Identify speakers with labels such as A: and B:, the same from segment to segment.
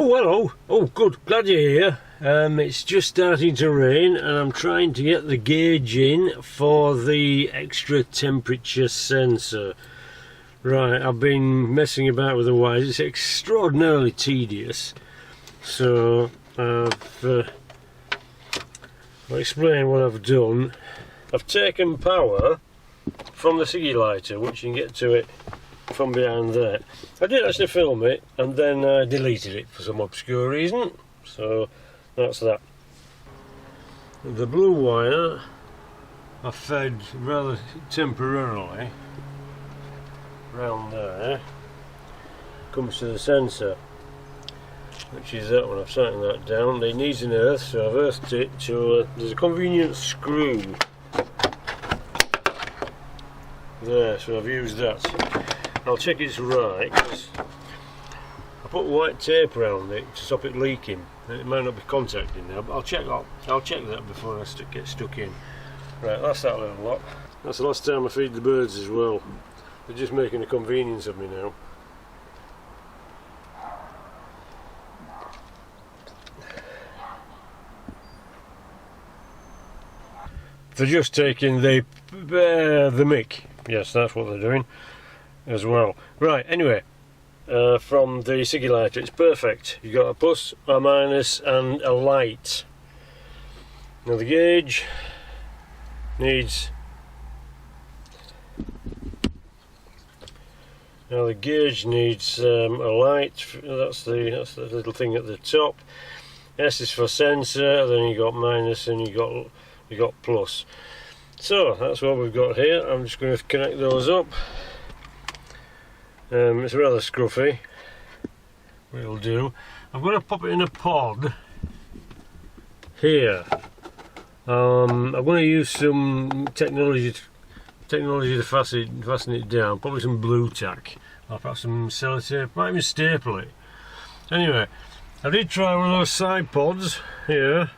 A: Oh, hello. Oh, good. Glad you're here. It's just starting to rain and I'm trying to get the gauge in for the extra temperature sensor. Right, I've been messing about with the wires. It's extraordinarily tedious. So, I'll explain what I've done. I've taken power from the ciggy lighter, which you can get to it from behind there. I did actually film it and then I deleted it for some obscure reason, so that's that. The blue wire I fed rather temporarily round there, comes to the sensor, which is that one. I've tightened that down. It needs an earth, so I've earthed it to there's a convenient screw there, so I've used that. I'll check it's right, because I put white tape around it to stop it leaking. It might not be contacting now, but I'll check that before I get stuck in. Right, that's that little lot. That's the last time I feed the birds as well. They're just making a convenience of me now. They're just taking the mick. Yes, that's what they're doing as well. Right, anyway, from the ciggy lighter, it's perfect. You've got a plus, a minus and a light. Now the gauge needs a light. That's the little thing at the top. S is for sensor, then you got minus and you got plus. So that's what we've got here. I'm just going to connect those up. It's rather scruffy. It'll do. I'm going to pop it in a pod here. I'm going to use some technology to fasten it down. Probably some blue tack. I'll perhaps some sellotape. Might even staple it. Anyway, I did try one of those side pods here.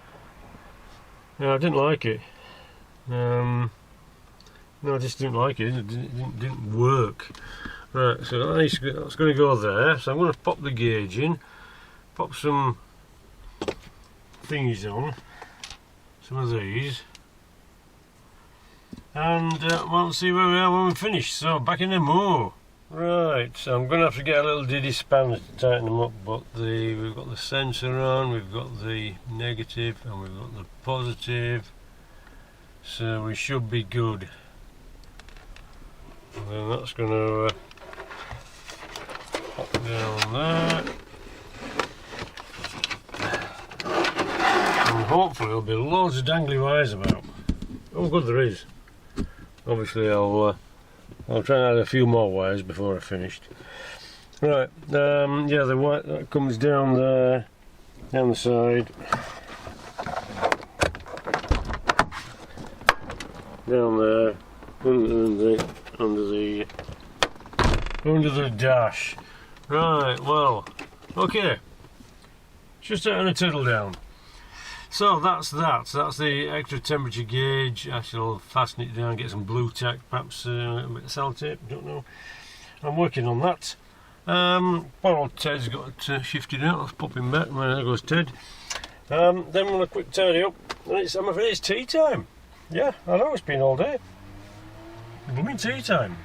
A: I didn't like it. No, I just didn't like it. It didn't work. Right, so that's going to go there. So I'm going to pop the gauge in, pop some thingies on, some of these, and we'll see where we are when we finish. So back in the mo. Right, so I'm going to have to get a little diddy spanner to tighten them up, but we've got the sensor on, we've got the negative and we've got the positive, so we should be good. And then that's going to pop down there, and hopefully there'll be loads of dangly wires about. Oh good, there is. Obviously I'll try and add a few more wires before I finished. Right, yeah, the wire that comes down there, down the side, down there, under the dash. Right, well, okay, just having a tittle down. So that's the extra temperature gauge. I shall fasten it down, get some blue tack, perhaps a bit of sellotape, don't know. I'm working on that. Poor old Ted's got shifted out. Let's pop him back. There goes Ted. Then we'll have a quick tidy up. I'm afraid it's tea time. Yeah, I know it's been all day. Blooming tea time.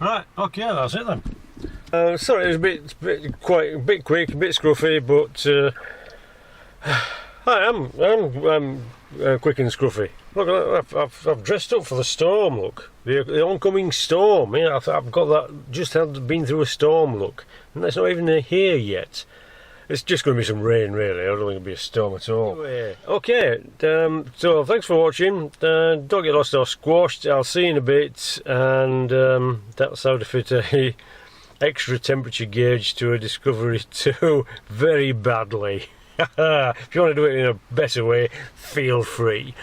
A: Right, okay, that's it then. Sorry, it was a bit quick, a bit scruffy, but I'm quick and scruffy. Look, I've dressed up for the storm. Look, the oncoming storm. Yeah, I've got that. Just been through a storm. Look, and it's not even here yet. It's just going to be some rain, really. I don't think it'll be a storm at all. Anyway, okay, so thanks for watching. Don't get lost or squashed. I'll see you in a bit, and that's how to fit a extra temperature gauge to a Discovery 2 very badly. If you want to do it in a better way, feel free.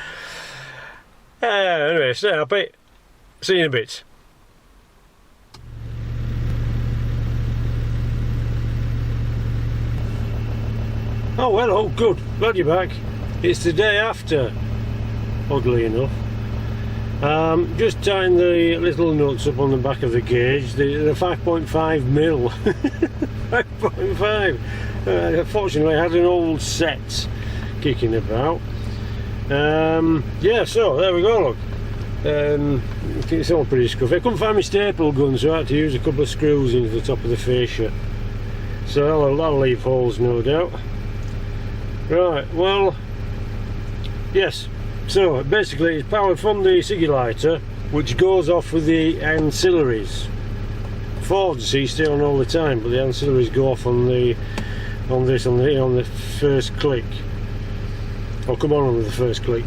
A: Anyway, stay happy. See you in a bit. Oh, hello, good. Glad you're back. It's the day after, oddly enough. Just tying the little nuts up on the back of the gauge. They're 5.5 mil. 5.5. Fortunately I had an old set kicking about. Yeah, so there we go, look. It's all pretty scruffy. I couldn't find my staple gun, so I had to use a couple of screws into the top of the fascia. So that'll leave holes, no doubt. Right, well, yes. So basically it's powered from the ciggy lighter, which goes off with the ancillaries. Fords, see, stay on all the time, but the ancillaries go off on the first click. Or come on with the first click.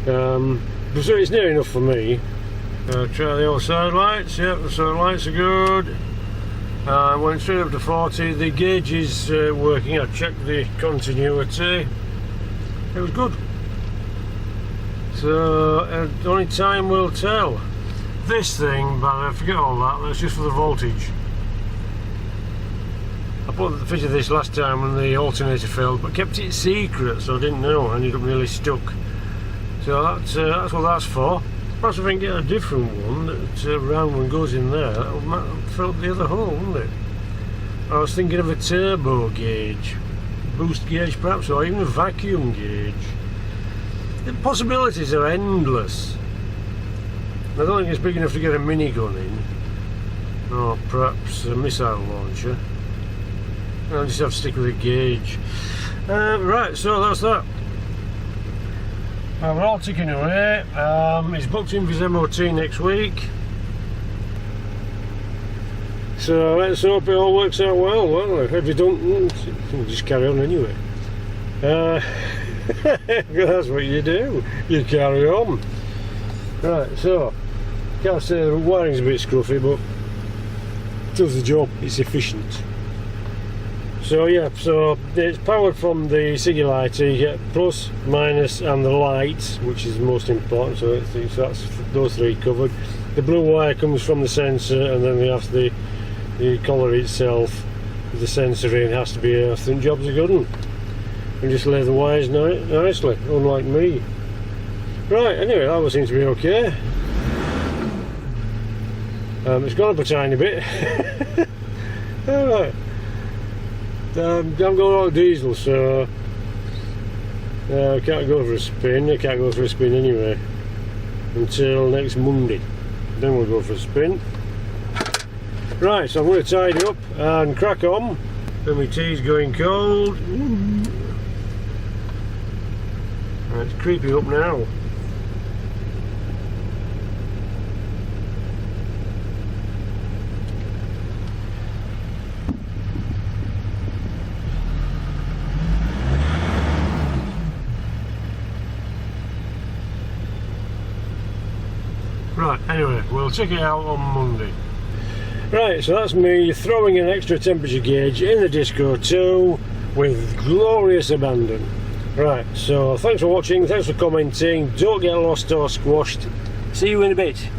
A: So it's near enough for me. Try the old side lights. Yep, the side lights are good. Went straight up to 40. The gauge is working. I checked the continuity. It was good. So only time will tell. This thing, but forget all that. That's just for the voltage. I put the fit of this last time when the alternator failed, but kept it secret, so I didn't know. I ended up nearly stuck. So that's what that's for. Perhaps if I can get a different one that round one goes in there, that'll fill up the other hole, wouldn't it? I was thinking of a turbo gauge, boost gauge perhaps, or even a vacuum gauge. The possibilities are endless. I don't think it's big enough to get a minigun in, or perhaps a missile launcher. I'll just have to stick with a gauge. Right, so that's that. We're all ticking away. He's booked in for his MOT next week. So let's hope it all works out well. Well, if you don't, we'll just carry on anyway. That's what you do. You carry on. Right, so can't say the wiring's a bit scruffy, but it does the job. It's efficient. So yeah, so it's powered from the ciggy lighter. You get plus, minus and the light, which is the most important, so that's those three covered. The blue wire comes from the sensor, and then we have the collar itself with the sensor in has to be earthed, and jobs are good one. And just lay the wires nicely, unlike me. Right, anyway, that all seems to be okay. It's gone up a tiny bit. Alright. I'm going out of diesel, so I can't go for a spin. I can't go for a spin anyway until next Monday. Then we'll go for a spin. Right, so I'm going to tidy up and crack on. Then my tea's going cold. It's creeping up now. Right, anyway, we'll check it out on Monday. Right, so that's me throwing an extra temperature gauge in the Disco 2 with glorious abandon. Right, so thanks for watching, thanks for commenting, don't get lost or squashed. See you in a bit.